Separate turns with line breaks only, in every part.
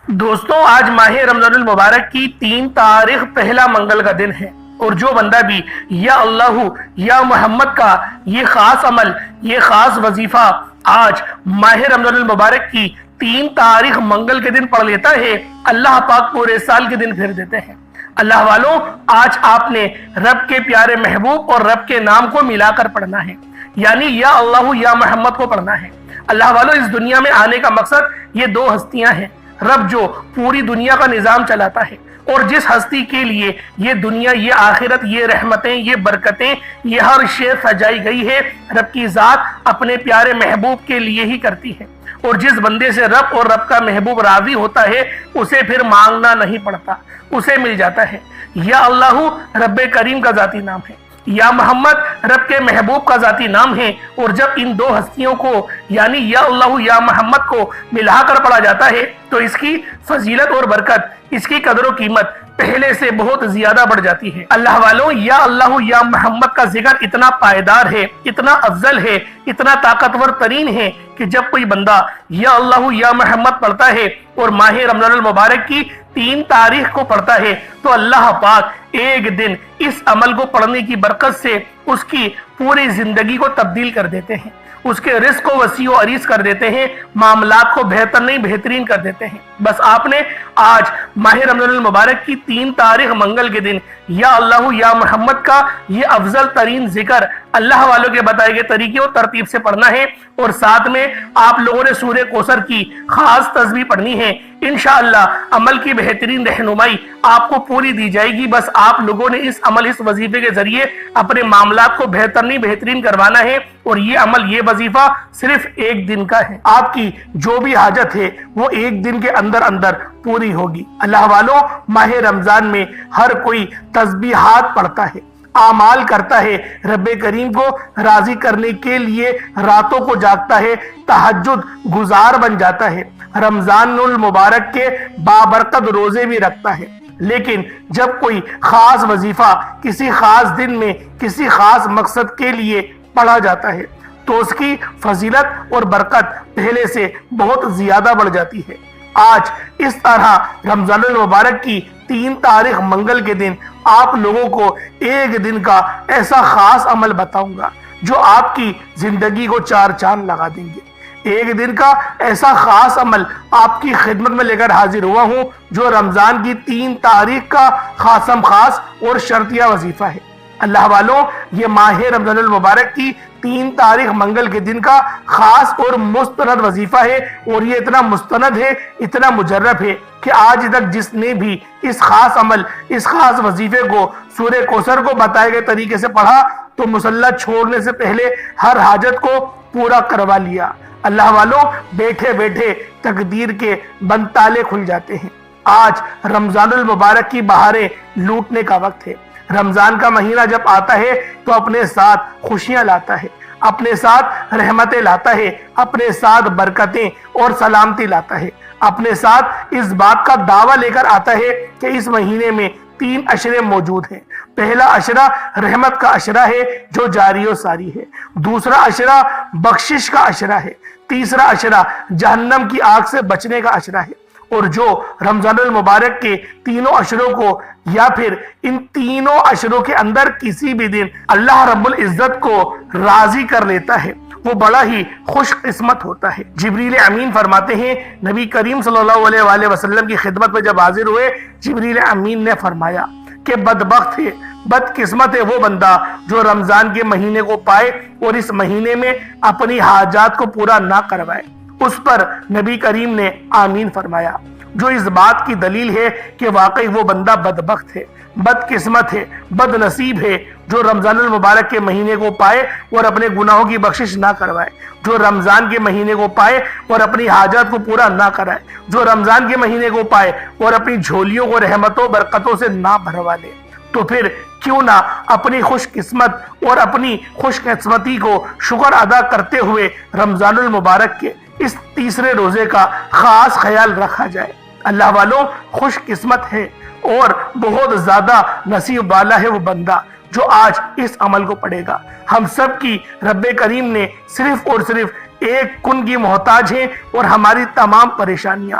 دوستوں، آج ماہ رمضان المبارک کی 3 تاریخ پہلا منگل کا دن ہے، اور جو بندہ بھی یا اللہ یا محمد کا یہ خاص عمل، یہ خاص وظیفہ آج ماہ رمضان المبارک کی 3 تاریخ منگل کے دن پڑھ لیتا ہے، اللہ پاک پورے سال کے دن پھر دیتے ہیں۔ اللہ والوں، آج آپ نے رب کے پیارے محبوب اور رب کے نام کو ملا کر پڑھنا ہے، یعنی یا اللہ یا محمد کو پڑھنا ہے۔ اللہ والوں، اس دنیا میں آنے کا مقصد یہ 2 ہستیاں ہیں۔ رب جو پوری دنیا کا نظام چلاتا ہے، اور جس ہستی کے لیے یہ دنیا، یہ آخرت، یہ رحمتیں، یہ برکتیں، یہ ہر شے سجائی گئی ہے، رب کی ذات اپنے پیارے محبوب کے لیے ہی کرتی ہے۔ اور جس بندے سے رب اور رب کا محبوب راضی ہوتا ہے، اسے پھر مانگنا نہیں پڑتا، اسے مل جاتا ہے۔ یا اللہ رب کریم کا ذاتی نام ہے، یا محمد رب کے محبوب کا ذاتی نام ہے، اور جب ان 2 ہستیوں کو یعنی یا اللہ یا محمد کو ملا کر پڑھا جاتا ہے تو اس کی فضیلت اور برکت، اس کی قدر و قیمت پہلے سے بہت زیادہ بڑھ جاتی ہے۔ اللہ والوں، یا اللہ یا محمد کا ذکر اتنا پائیدار ہے، اتنا افضل ہے، اتنا طاقتور ترین ہے کہ جب کوئی بندہ یا اللہ یا محمد پڑھتا ہے اور ماہ رمضان المبارک کی 3 تاریخ کو پڑھتا ہے تو اللہ پاک ایک دن اس عمل کو پڑھنے کی برکت سے اس کی پوری زندگی کو تبدیل کر دیتے ہیں، اس کے رزق کو وسیع و عریض کر دیتے ہیں، معاملات کو بہتر نہیں بہترین کر دیتے ہیں۔ بس آپ نے آج ماہ رمضان المبارک کی 3 تاریخ منگل کے دن یا اللہ یا محمد کا یہ افضل ترین ذکر اللہ والوں کے بتائے گئے طریقے اور ترتیب سے پڑھنا ہے، اور ساتھ میں آپ لوگوں نے سورہ کوثر کی خاص تسبیح پڑھنی ہے۔ انشاءاللہ عمل کی بہترین رہنمائی آپ کو پوری دی جائے گی۔ بس آپ لوگوں نے اس عمل، اس وظیفے کے ذریعے اپنے معاملات کو بہتر نہیں بہترین کروانا ہے، اور یہ عمل، یہ وظیفہ صرف 1 دن کا ہے۔ آپ کی جو بھی حاجت ہے وہ 1 دن کے اندر پوری ہوگی۔ اللہ والوں، ماہ رمضان میں ہر کوئی تسبیحات پڑھتا ہے، اعمال کرتا ہے، رب کریم کو راضی کرنے کے لیے راتوں کو جاگتا ہے، تہجد گزار بن جاتا ہے، رمضان المبارک کے بابرکت روزے بھی رکھتا ہے۔ لیکن جب کوئی خاص وظیفہ کسی خاص دن میں کسی خاص مقصد کے لیے پڑھا جاتا ہے تو اس کی فضیلت اور برکت پہلے سے بہت زیادہ بڑھ جاتی ہے۔ آج اس طرح رمضان المبارک کی 3 تاریخ منگل کے دن آپ لوگوں کو 1 دن کا ایسا خاص عمل بتاؤں گا جو آپ کی زندگی کو 4 چاند لگا دیں گے۔ 1 دن کا ایسا خاص عمل آپ کی خدمت میں لے کر حاضر ہوا ہوں جو رمضان کی 3 تاریخ کا خاصم خاص اور شرطیہ وظیفہ ہے۔ اللہ والوں، یہ ماہ رمضان المبارک کی 3 تاریخ منگل کے دن کا خاص اور مستند وظیفہ ہے، اور یہ اتنا مستند ہے، اتنا مجرب ہے کہ آج تک جس نے بھی اس خاص عمل، اس خاص وظیفے کو سورہ کوثر کو بتائے گئے طریقے سے پڑھا تو مصلی چھوڑنے سے پہلے ہر حاجت کو پورا کروا لیا۔ اللہ والوں، بیٹھے بیٹھے تقدیر کے بند تالے کھل جاتے ہیں۔ آج رمضان المبارک کی بہاریں لوٹنے کا وقت ہے۔ رمضان کا مہینہ جب آتا ہے تو اپنے ساتھ خوشیاں لاتا ہے، اپنے ساتھ رحمتیں لاتا ہے، اپنے ساتھ برکتیں اور سلامتی لاتا ہے، اپنے ساتھ اس بات کا دعویٰ لے کر آتا ہے کہ اس مہینے میں 3 عشرے موجود ہیں۔ پہلا عشرہ رحمت کا عشرہ ہے جو جاری و ساری ہے، دوسرا عشرہ بخشش کا عشرہ ہے، تیسرا عشرہ جہنم کی آگ سے بچنے کا عشرہ ہے۔ اور جو رمضان المبارک کے 3 عشروں کو یا پھر ان 3 عشروں کے اندر کسی بھی دن اللہ رب العزت کو راضی کر لیتا ہے وہ بڑا ہی خوش قسمت ہوتا ہے۔ جبریل امین فرماتے ہیں، نبی کریم صلی اللہ علیہ وآلہ وسلم کی خدمت میں جب حاضر ہوئے، جبریل امین نے فرمایا کہ بدبخت ہے، بدقسمت ہے وہ بندہ جو رمضان کے مہینے کو پائے اور اس مہینے میں اپنی حاجات کو پورا نہ کروائے۔ اس پر نبی کریم نے آمین فرمایا، جو اس بات کی دلیل ہے کہ واقعی وہ بندہ بدبخت ہے، بدقسمت ہے، بد نصیب ہے جو رمضان المبارک کے مہینے کو پائے اور اپنے گناہوں کی بخشش نہ کروائے، جو رمضان کے مہینے کو پائے اور اپنی حاجات کو پورا نہ کرائے، جو رمضان کے مہینے کو پائے اور اپنی جھولیوں کو رحمتوں برکتوں سے نہ بھروا لے۔ تو پھر کیوں نہ اپنی خوش قسمت اور اپنی خوش قسمتی کو شکر ادا کرتے ہوئے رمضان المبارک کے اس 3 روزے کا خاص خیال رکھا جائے۔ اللہ والوں، خوش قسمت ہے اور بہت زیادہ نصیب والا ہے وہ بندہ جو آج اس عمل کو پڑھے گا۔ ہم سب کی رب کریم نے صرف اور صرف 1 کن کی محتاج ہیں، اور ہماری تمام پریشانیاں،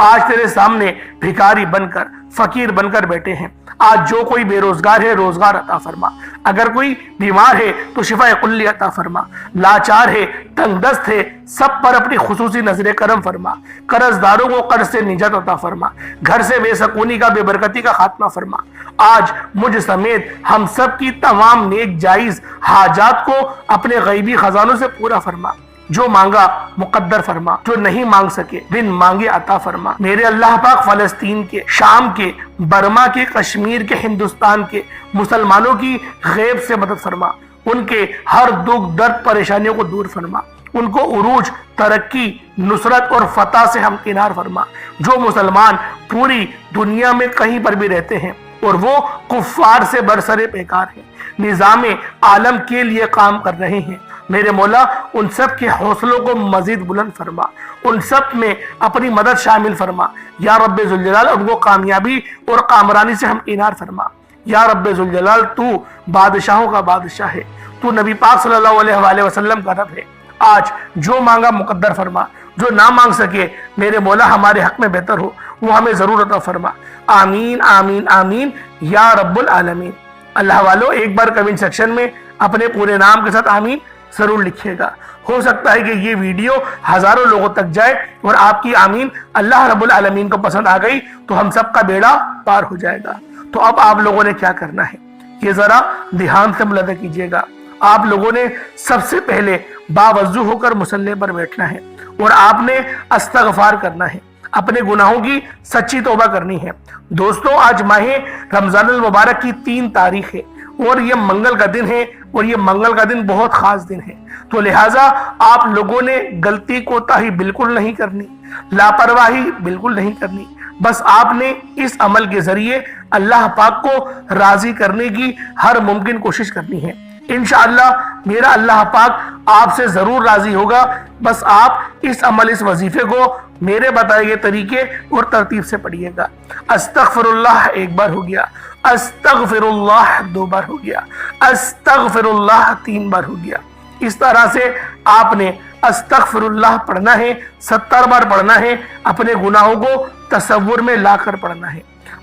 آج تیرے سامنے بھکاری بن کر فقیر بن کر بیٹھے ہیں۔ آج جو کوئی بے روزگار ہے روزگار عطا فرما، اگر کوئی بیمار ہے تو شفا کلی عطا فرما، لاچار ہے تنگ دست ہے سب پر اپنی خصوصی نظر کرم فرما، قرض داروں کو قرض سے نجات عطا فرما، گھر سے بے سکونی کا بے برکتی کا خاتمہ فرما۔ آج مجھ سمیت ہم سب کی تمام نیک جائز حاجات کو اپنے غیبی خزانوں سے پورا فرما، جو مانگا مقدر فرما، جو نہیں مانگ سکے بن مانگے عطا فرما۔ میرے اللہ پاک فلسطین کے، شام کے، برما کے، کشمیر کے، ہندوستان کے مسلمانوں کی غیب سے مدد فرما، ان کے ہر دکھ درد پریشانیوں کو دور فرما، ان کو عروج، ترقی، نصرت اور فتح سے ہمکنار فرما۔ جو مسلمان پوری دنیا میں کہیں پر بھی رہتے ہیں اور وہ کفار سے برسر پیکار ہیں، نظام عالم کے لیے کام کر رہے ہیں، میرے مولا ان سب کے حوصلوں کو مزید بلند فرما، ان سب میں اپنی مدد شامل فرما یا رب ذوالجلال، ان کو کامیابی اور کامرانی سے ہمکنار فرما یا رب ذوالجلال۔ تو بادشاہوں کا بادشاہ ہے، تو نبی پاک صلی اللہ علیہ وآلہ وسلم کا رب ہے۔ آج جو مانگا مقدر فرما، جو نہ مانگ سکے میرے مولا ہمارے حق میں بہتر ہو وہ ہمیں ضرور عطا فرما، آمین آمین آمین یا رب العالمین۔ اللہ والو ایک بار کمنٹ سیکشن میں اپنے پورے نام کے ساتھ آمین ضرور لکھیے گا، ہو سکتا ہے کہ یہ ویڈیو ہزاروں لوگوں تک جائے اور آپ کی آمین اللہ رب العالمین کو پسند آ گئی تو ہم سب کا بیڑا پار ہو جائے گا۔ تو اب آپ لوگوں نے کیا کرنا ہے یہ ذرا دھیان سے ملاحظہ کیجیے گا۔ آپ لوگوں نے سب سے پہلے باوضو ہو کر مصلی پر بیٹھنا ہے اور آپ نے استغفار کرنا ہے، اپنے گناہوں کی سچی توبہ کرنی ہے۔ دوستوں آج ماہ رمضان المبارک کی 3 تاریخ ہے اور یہ منگل کا دن ہے اور یہ منگل کا دن بہت خاص دن ہے، تو لہٰذا آپ لوگوں نے غلطی کوتاہی بالکل نہیں کرنی، لاپرواہی بالکل نہیں کرنی، بس آپ نے اس عمل کے ذریعے اللہ پاک کو راضی کرنے کی ہر ممکن کوشش کرنی ہے۔ انشاءاللہ میرا اللہ پاک آپ سے ضرور راضی ہوگا، بس آپ اس عمل اس وظیفے کو میرے بتائے گئے طریقے اور ترتیب سے پڑھیے گا۔ استغفر اللہ 1 بار ہو گیا، استغفر اللہ 2 بار ہو گیا، استغفر اللہ 3 بار ہو گیا۔ اس طرح سے آپ نے استغفر اللہ پڑھنا ہے، 70 بار پڑھنا ہے، اپنے گناہوں کو تصور میں لا کر پڑھنا ہے۔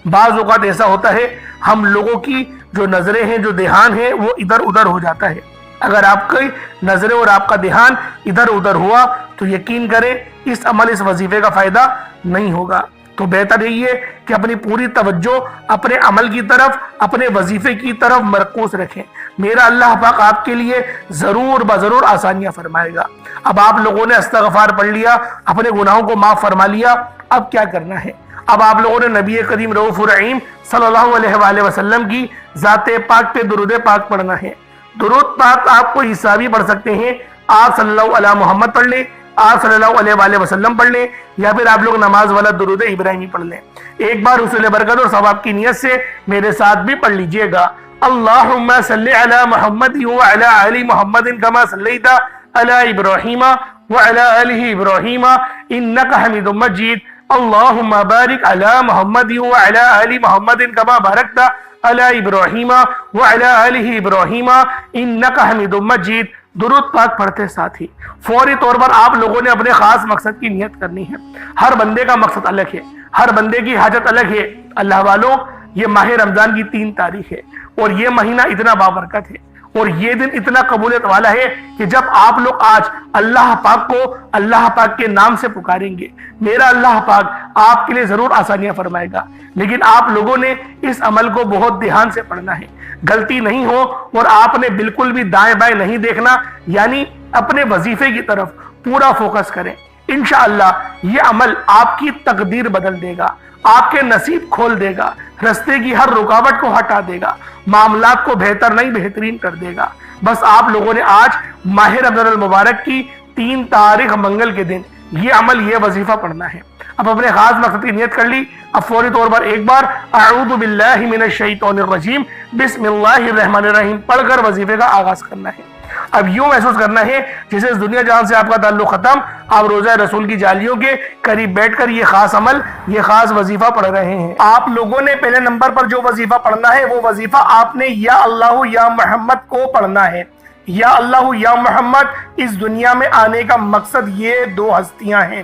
بعض اوقات ایسا ہوتا ہے ہم لوگوں کی جو نظریں ہیں، جو دھیان ہے وہ ادھر ادھر ہو جاتا ہے۔ اگر آپ کی نظریں اور آپ کا دھیان ادھر ادھر ہوا تو یقین کریں اس عمل اس وظیفے کا فائدہ نہیں ہوگا۔ تو بہتر یہی ہے کہ اپنی پوری توجہ اپنے عمل کی طرف، اپنے وظیفے کی طرف مرکوز رکھیں، میرا اللہ پاک آپ کے لیے ضرور بضرور آسانیاں فرمائے گا۔ اب آپ لوگوں نے استغفار پڑھ لیا، اپنے گناہوں کو معاف فرما لیا، اب کیا کرنا ہے؟ اب آپ لوگوں نے نبی کریم رؤوف الرحیم صلی اللہ علیہ وآلہ وسلم کی ذات پاک پہ درود پاک پڑھنا ہے۔ درود پاک آپ کو حسابی پڑھ سکتے ہیں، آپ صلی اللہ علیہ محمد پڑھ لیں، آپ صلی اللہ علیہ وآلہ وسلم پڑھ لیں، یا پھر آپ لوگ نماز والا درود ابراہیمی پڑھ لیں۔ ایک بار حصول برکت اور ثواب کی نیت سے میرے ساتھ بھی پڑھ لیجئے گا۔ اللہم صلی علی محمد وعلی آل محمد کما صلیت علی ابراہیم وعلی آل ابراہیم انک حمید مجید۔ اللہم بارک علی محمد وعلی آل محمد کما بارکت علی ابراہیم وعلی آل ابراہیم انک حمید مجید۔ درود پاک پڑھتے ساتھ ہی فوری طور پر آپ لوگوں نے اپنے خاص مقصد کی نیت کرنی ہے۔ ہر بندے کا مقصد الگ ہے، ہر بندے کی حاجت الگ ہے۔ اللہ والوں یہ ماہ رمضان کی 3 تاریخ ہے اور یہ مہینہ اتنا بابرکت ہے اور یہ دن اتنا قبولیت والا ہے کہ جب آپ لوگ آج اللہ پاک کو اللہ پاک کے نام سے پکاریں گے، میرا اللہ پاک آپ کے لیے ضرور آسانیاں فرمائے گا۔ لیکن آپ لوگوں نے اس عمل کو بہت دھیان سے پڑھنا ہے، غلطی نہیں ہو اور آپ نے بالکل بھی دائیں بائیں نہیں دیکھنا، یعنی اپنے وظیفے کی طرف پورا فوکس کریں۔ انشاءاللہ یہ عمل آپ کی تقدیر بدل دے گا، آپ کے نصیب کھول دے گا، رستے کی ہر رکاوٹ کو ہٹا دے گا، معاملات کو بہتر نہیں بہترین کر دے گا۔ بس آپ لوگوں نے آج ماہ رمضان المبارک کی 3 تاریخ منگل کے دن یہ عمل یہ وظیفہ پڑھنا ہے۔ اب اپنے خاص مقصد کی نیت کر لی، اب فوری طور پر ایک بار اعوذ باللہ من الشیطان الرجیم بسم اللہ الرحمن الرحیم پڑھ کر وظیفے کا آغاز کرنا ہے۔ اب یوں محسوس کرنا ہے جسے اس دنیا جہاں سے آپ کا تعلق ختم، آپ روزہ رسول کی جالیوں کے قریب بیٹھ کر یہ خاص عمل، یہ خاص وظیفہ پڑھ رہے ہیں۔ آپ لوگوں نے پہلے نمبر پر جو وظیفہ پڑھنا ہے وہ وظیفہ آپ نے یا اللہ یا محمد کو پڑھنا ہے۔ یا اللہ یا محمد اس دنیا میں آنے کا مقصد یہ 2 ہستیاں ہیں،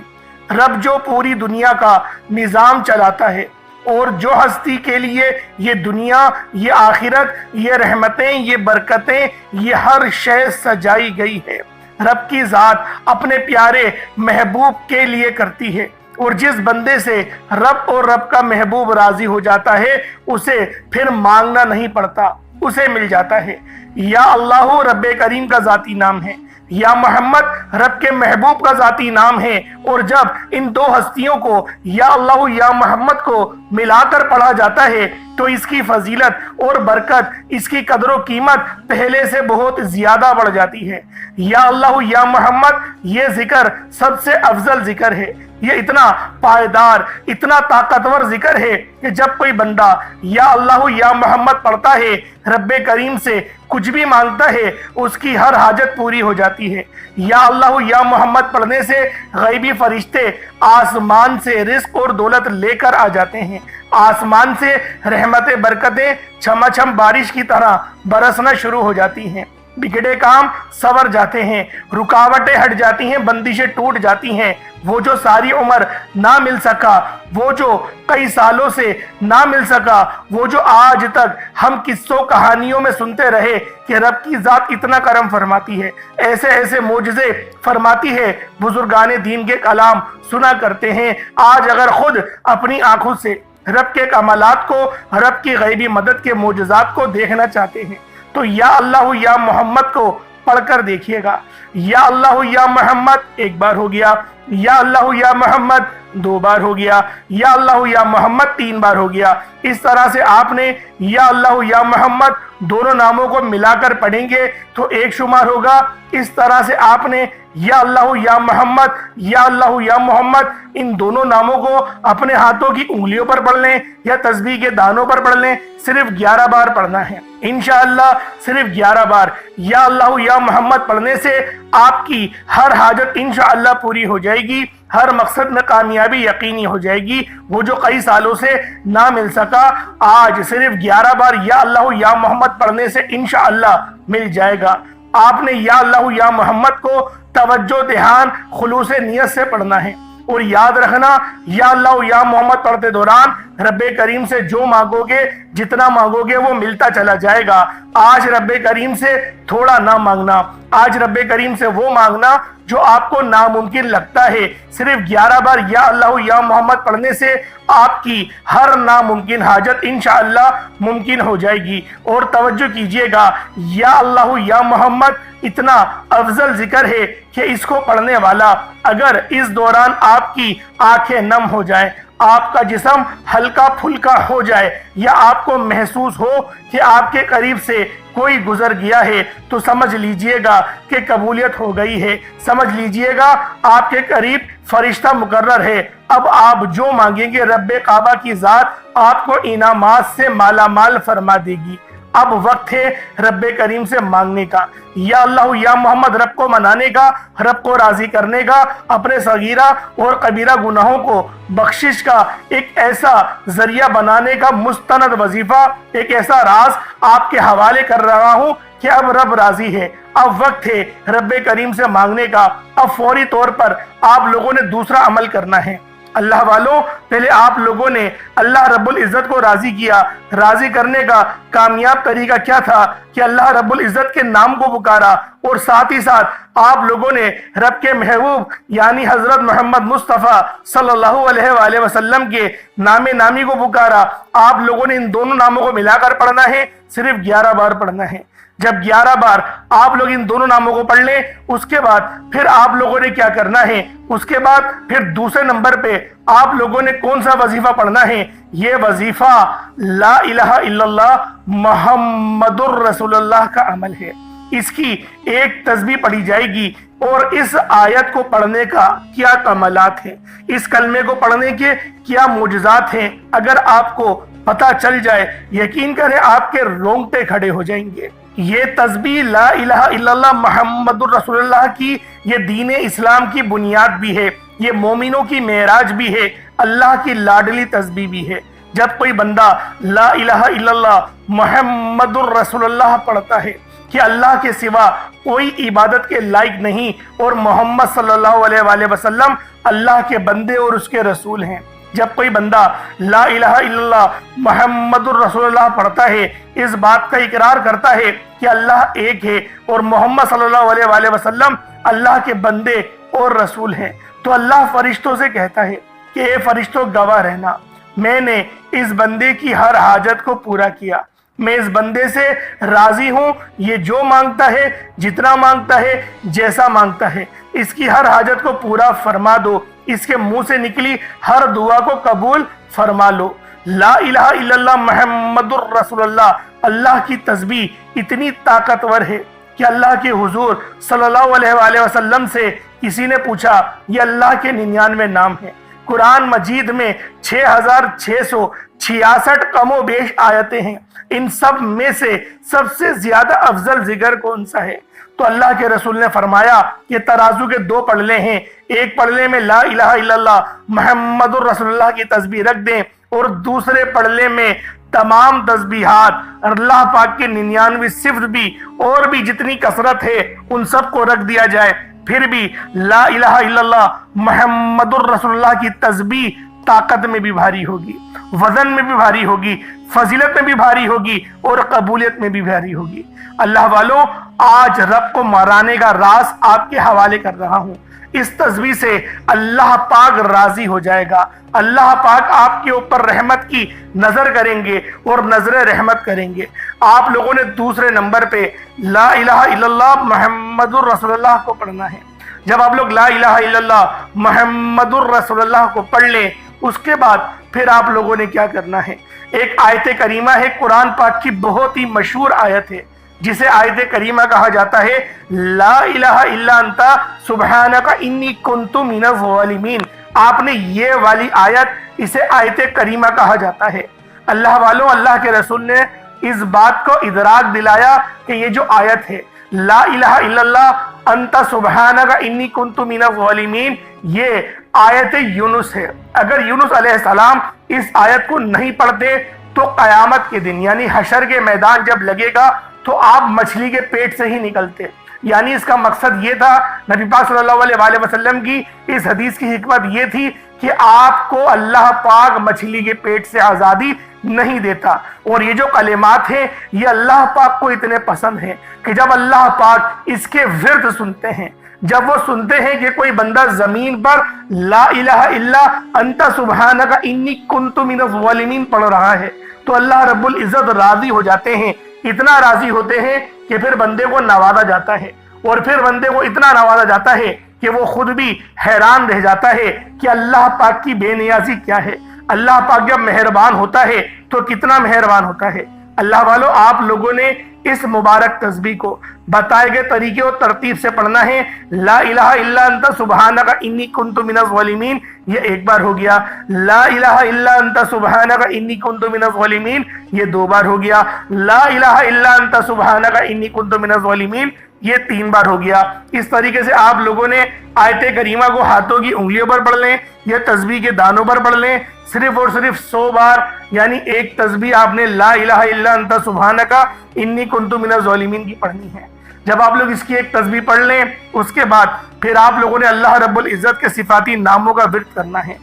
رب جو پوری دنیا کا نظام چلاتا ہے اور جو ہستی کے لیے یہ دنیا، یہ آخرت، یہ رحمتیں، یہ برکتیں، یہ ہر شے سجائی گئی ہے، رب کی ذات اپنے پیارے محبوب کے لیے کرتی ہے، اور جس بندے سے رب اور رب کا محبوب راضی ہو جاتا ہے اسے پھر مانگنا نہیں پڑتا، اسے مل جاتا ہے۔ یا اللہ رب کریم کا ذاتی نام ہے، یا محمد رب کے محبوب کا ذاتی نام ہے، اور جب ان دو ہستیوں کو یا اللہ یا محمد کو ملا کر پڑھا جاتا ہے تو اس کی فضیلت اور برکت، اس کی قدر و قیمت پہلے سے بہت زیادہ بڑھ جاتی ہے۔ یا اللہ یا محمد یہ ذکر سب سے افضل ذکر ہے، یہ اتنا پائیدار، اتنا طاقتور ذکر ہے کہ جب کوئی بندہ یا اللہ یا محمد پڑھتا ہے، رب کریم سے کچھ بھی مانگتا ہے، اس کی ہر حاجت پوری ہو جاتی ہے۔ یا اللہ یا محمد پڑھنے سے غیبی فرشتے آسمان سے رزق اور دولت لے کر آ جاتے ہیں، آسمان سے رحمت برکتیں چھما چھم بارش کی طرح برسنا شروع ہو جاتی ہیں، بگڑے کام سور جاتے ہیں، رکاوٹیں ہٹ جاتی ہیں، بندشیں ٹوٹ جاتی ہیں۔ وہ جو ساری عمر نہ مل سکا، وہ جو کئی سالوں سے نہ مل سکا، وہ جو آج تک ہم قصوں کہانیوں میں سنتے رہے کہ رب کی ذات اتنا کرم فرماتی ہے، ایسے ایسے معجزے فرماتی ہے، بزرگان دین کے کلام سنا کرتے ہیں، آج اگر خود اپنی آنکھوں سے رب کے کمالات کو، رب کی غیبی مدد کے معجزات کو دیکھنا چاہتے ہیں تو یا اللہ یا محمد کو پڑھ کر دیکھیے گا۔ یا اللہ یا محمد ایک بار ہو گیا، یا اللہ یا محمد دو بار ہو گیا، یا اللہ یا محمد تین بار ہو گیا۔ اس طرح سے آپ نے یا اللہ یا محمد دونوں ناموں کو ملا کر پڑھیں گے تو ایک شمار ہوگا۔ اس طرح سے آپ نے یا اللہ یا محمد، یا اللہ یا محمد ان دونوں ناموں کو اپنے ہاتھوں کی انگلیوں پر پڑھ لیں یا تسبیح کے دانوں پر پڑھ لیں، صرف 11 بار پڑھنا ہے انشاءاللہ، صرف 11 بار یا اللہ یا محمد پڑھنے سے آپ کی ہر حاجت انشاءاللہ پوری ہو جائے گی، ہر مقصد میں کامیابی یقینی ہو جائے گی۔ وہ جو کئی سالوں سے نہ مل سکا، آج صرف 11 بار یا اللہ یا محمد پڑھنے سے انشاءاللہ مل جائے گا۔ آپ نے یا اللہ یا محمد کو توجہ، دھیان، خلوص نیت سے پڑھنا ہے، اور یاد رکھنا یا اللہ یا محمد پڑھتے دوران رب کریم سے جو مانگو گے، جتنا مانگو گے وہ ملتا چلا جائے گا۔ آج رب کریم سے تھوڑا نہ مانگنا، آج رب کریم سے وہ مانگنا جو آپ کو ناممکن لگتا ہے۔ صرف 11 بار یا اللہ یا محمد پڑھنے سے آپ کی ہر ناممکن حاجت انشاءاللہ ممکن ہو جائے گی۔ اور توجہ کیجئے گا، یا اللہ یا محمد اتنا افضل ذکر ہے کہ اس کو پڑھنے والا اگر اس دوران آپ کی آنکھیں نم ہو جائیں، آپ کا جسم ہلکا پھلکا ہو جائے، یا آپ کو محسوس ہو کہ آپ کے قریب سے کوئی گزر گیا ہے، تو سمجھ لیجئے گا کہ قبولیت ہو گئی ہے، سمجھ لیجئے گا آپ کے قریب فرشتہ مقرر ہے۔ اب آپ جو مانگیں گے رب کعبہ کی ذات آپ کو انعامات سے مالا مال فرما دے گی۔ اب وقت ہے رب کریم سے مانگنے کا، یا اللہ یا محمد رب کو منانے کا، رب کو راضی کرنے کا، اپنے صغیرہ اور کبیرہ گناہوں کو بخشش کا ایک ایسا ذریعہ بنانے کا مستند وظیفہ، ایک ایسا راز آپ کے حوالے کر رہا ہوں کہ اب رب راضی ہے۔ اب وقت ہے رب کریم سے مانگنے کا۔ اب فوری طور پر آپ لوگوں نے دوسرا عمل کرنا ہے۔ اللہ والوں، پہلے آپ لوگوں نے اللہ رب العزت کو راضی کیا۔ راضی کرنے کا کامیاب طریقہ کیا تھا کہ اللہ رب العزت کے نام کو پکارا، اور ساتھ ہی ساتھ آپ لوگوں نے رب کے محبوب یعنی حضرت محمد مصطفیٰ صلی اللہ علیہ وآلہ وسلم کے نام نامی کو پکارا۔ آپ لوگوں نے ان دونوں ناموں کو ملا کر پڑھنا ہے، صرف 11 بار پڑھنا ہے۔ جب 11 بار آپ لوگ ان دونوں ناموں کو پڑھ لیں، اس کے بعد پھر آپ لوگوں نے کیا کرنا ہے، اس کے بعد پھر دوسرے نمبر پہ آپ لوگوں نے کون سا وظیفہ پڑھنا ہے؟ یہ وظیفہ لا الہ الا اللہ محمد الرسول اللہ کا عمل ہے۔ اس کی ایک تسبیح پڑھی جائے گی، اور اس آیت کو پڑھنے کا کیا کمالات ہیں، اس کلمے کو پڑھنے کے کیا معجزات ہیں، اگر آپ کو پتہ چل جائے، یقین کریں آپ کے رونگٹے کھڑے ہو جائیں گے۔ یہ تسبیح لا الہ الا اللہ محمد الرسول اللہ کی یہ دین اسلام کی بنیاد بھی ہے، یہ مومنوں کی معراج بھی ہے، اللہ کی لاڈلی تسبیح بھی ہے۔ جب کوئی بندہ لا الہ الا اللہ محمد الرسول اللہ پڑھتا ہے، کہ اللہ کے سوا کوئی عبادت کے لائق نہیں اور محمد صلی اللہ علیہ وآلہ وسلم اللہ کے بندے اور اس کے رسول ہیں۔ جب کوئی بندہ لا الہ الا اللہ محمد الرسول اللہ پڑھتا ہے، اس بات کا اقرار کرتا ہے کہ اللہ ایک ہے اور محمد صلی اللہ علیہ وآلہ وسلم اللہ کے بندے اور رسول ہیں، تو اللہ فرشتوں سے کہتا ہے کہ اے فرشتوں گواہ رہنا، میں نے اس بندے کی ہر حاجت کو پورا کیا، میں اس بندے سے راضی ہوں، یہ جو مانگتا ہے، جتنا مانگتا ہے، جیسا مانگتا ہے، اس کی ہر حاجت کو پورا فرما دو، اس کے منہ سے نکلی ہر دعا کو قبول فرما لو۔ لا الہ الا اللہ محمد الرسول اللہ، اللہ کی تسبیح اتنی طاقتور ہے کہ اللہ کے حضور صلی اللہ علیہ وآلہ وسلم سے کسی نے پوچھا، یہ اللہ کے 99 نام ہیں، قرآن مجید میں 6666 کم و بیش آیتیں ہیں، ان سب میں سے سب سے زیادہ افضل ذکر کون سا ہے؟ تو اللہ کے رسول نے فرمایا کہ ترازو کے 2 پلڑے ہیں، ایک پلڑے میں لا الہ الا اللہ محمد الرسول اللہ کی تسبیح رکھ دیں اور دوسرے پلڑے میں تمام تسبیحات اللہ پاک کے 99 صفت بھی اور بھی جتنی کثرت ہے ان سب کو رکھ دیا جائے، پھر بھی لا الہ الا اللہ محمد الرسول اللہ کی تسبیح طاقت میں بھی بھاری ہوگی، وزن میں بھی بھاری ہوگی، فضیلت میں بھی بھاری ہوگی اور قبولیت میں بھی بھاری ہوگی۔ اللہ والوں، آج رب کو مرانے کا راز آپ کے حوالے کر رہا ہوں۔ اس تسبیح سے اللہ پاک راضی ہو جائے گا، اللہ پاک آپ کے اوپر رحمت کی نظر کریں گے اور نظر رحمت کریں گے۔ آپ لوگوں نے دوسرے نمبر پہ لا الہ الا اللہ محمد الرسول اللہ کو پڑھنا ہے۔ جب آپ لوگ لا الہ الا اللہ محمد الرسول اللہ کو پڑھ لیں، اس کے بعد پھر آپ لوگوں نے کیا کرنا ہے؟ ایک آیت کریمہ ہے، قرآن پاک کی بہت ہی مشہور آیت ہے جسے آیت کریمہ کہا جاتا ہے، لا الہ الا انت سبحانک انی کنت من الظالمین۔ آپ نے یہ والی آیت، اسے آیت کریمہ کہا جاتا ہے۔ اللہ والوں، اللہ کے رسول نے اس بات کو ادراک دلایا کہ یہ جو آیت ہے لا الہ الا اللہ انت سبحانک انی کنت من الظالمین، یہ آیت یونس ہے۔ اگر یونس علیہ السلام اس آیت کو نہیں پڑھتے تو قیامت کے دن یعنی حشر کے میدان جب لگے گا تو آپ مچھلی کے پیٹ سے ہی نکلتے۔ یعنی اس کا مقصد یہ تھا، نبی پاک صلی اللہ علیہ وآلہ وسلم کی اس حدیث کی حکمت یہ تھی کہ آپ کو اللہ پاک مچھلی کے پیٹ سے آزادی نہیں دیتا۔ اور یہ جو کلمات ہیں یہ اللہ پاک کو اتنے پسند ہیں کہ جب اللہ پاک اس کے ورد سنتے ہیں، جب وہ سنتے ہیں کہ کوئی بندہ زمین پر لا الہ الا انت سبحانک انی کنت من الظالمین پڑھ رہا ہے، تو اللہ رب العزت راضی ہو جاتے ہیں، اتنا راضی ہوتے ہیں کہ پھر بندے کو نوازا جاتا ہے، اور پھر بندے کو اتنا نوازا جاتا ہے کہ وہ خود بھی حیران رہ جاتا ہے کہ اللہ پاک کی بے نیازی کیا ہے۔ اللہ پاک جب مہربان ہوتا ہے تو کتنا مہربان ہوتا ہے۔ اللہ والوں، آپ لوگوں نے اس مبارک تسبیح کو بتائے گئے طریقے اور ترتیب سے پڑھنا ہے۔ لا الہ الا انت سبحانک انی کنت من الظالمین، یہ ایک بار ہو گیا۔ لا الہ الا انت سبحانک انی کنت من الظالمین، یہ 2 بار ہو گیا۔ لا الہ الا انت سبحانک انی کنت من الظالمین، یہ 3 بار ہو گیا۔ اس طریقے سے آپ لوگوں نے آیت کریمہ کو ہاتھوں کی انگلیوں پر پڑھ لیں یا تسبیح کے دانوں پر پڑھ لیں، صرف اور صرف 100 بار، یعنی ایک تسبیح آپ نے لا الہ الا انت سبحانک انی کنت من الظالمین کی پڑھنی ہے۔ جب آپ لوگ اس کی ایک تسبیح پڑھ لیں، اس کے بعد پھر آپ لوگوں نے اللہ رب العزت کے صفاتی ناموں کا ورد کرنا ہے۔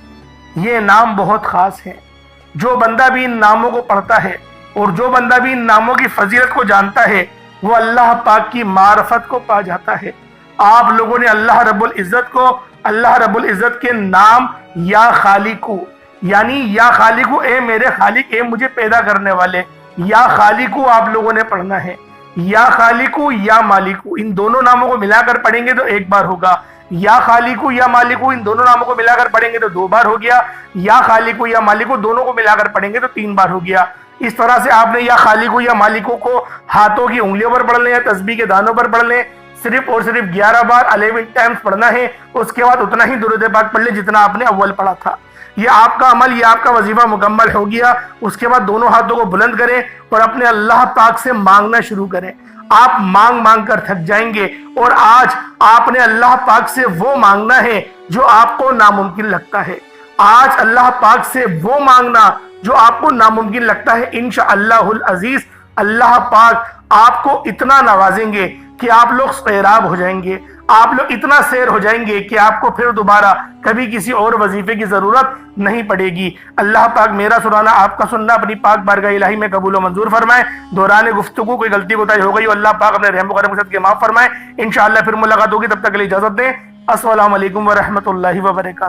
یہ نام بہت خاص ہیں، جو بندہ بھی ان ناموں کو پڑھتا ہے اور جو بندہ بھی ان ناموں کی فضیلت کو جانتا ہے وہ اللہ پاک کی معرفت کو پا جاتا ہے۔ آپ لوگوں نے اللہ رب العزت کو، اللہ رب العزت کے نام یا خالقو، یعنی یا خالقو اے میرے خالق، اے مجھے پیدا کرنے والے، یا خالقو آپ لوگوں نے پڑھنا ہے۔ یا خالقو یا مالکو، ان دونوں ناموں کو ملا کر پڑھیں گے تو 1 بار ہوگا۔ یا خالقو یا مالکو، ان دونوں ناموں کو ملا کر پڑھیں گے تو 2 بار ہو گیا۔ یا خالقو یا مالکو دونوں کو ملا کر پڑھیں گے تو 3 بار ہو گیا۔ اس طرح سے آپ نے یا خالقو یا مالکو کو ہاتھوں کی انگلیوں پر پڑھ لیں یا تسبیح کے دانوں پر پڑھ لیں، صرف اور صرف 11 بار 11 ٹائمز پڑھنا ہے۔ اس کے بعد اتنا ہی درود پاک پڑھ لیں جتنا آپ نے اول پڑھا تھا۔ یہ آپ کا عمل، یہ آپ کا وظیفہ مکمل ہو گیا۔ اس کے بعد دونوں ہاتھوں کو بلند کریں اور اپنے اللہ پاک سے مانگنا شروع کریں۔ آپ مانگ مانگ کر تھک جائیں گے، اور آج آپ نے اللہ پاک سے وہ مانگنا ہے جو آپ کو ناممکن لگتا ہے۔ آج اللہ پاک سے وہ مانگنا جو آپ کو ناممکن لگتا ہے، انشاءاللہ العزیز اللہ پاک آپ کو اتنا نوازیں گے کہ آپ لوگ سیراب ہو جائیں گے، آپ لوگ اتنا سیر ہو جائیں گے کہ آپ کو پھر دوبارہ کبھی کسی اور وظیفے کی ضرورت نہیں پڑے گی۔ اللہ پاک میرا سنانا، آپ کا سننا اپنی پاک بارگاہ الہی میں قبول و منظور فرمائے۔ دوران گفتگو کوئی غلطی کوتاہی ہو گئی ہو، اللہ پاک اپنے رحم و کرم کے ساتھ معاف فرمائے۔ انشاءاللہ پھر ملاقات ہوگی، تب تک کے لیے اجازت دیں۔ السلام علیکم ورحمۃ اللہ وبرکاتہ۔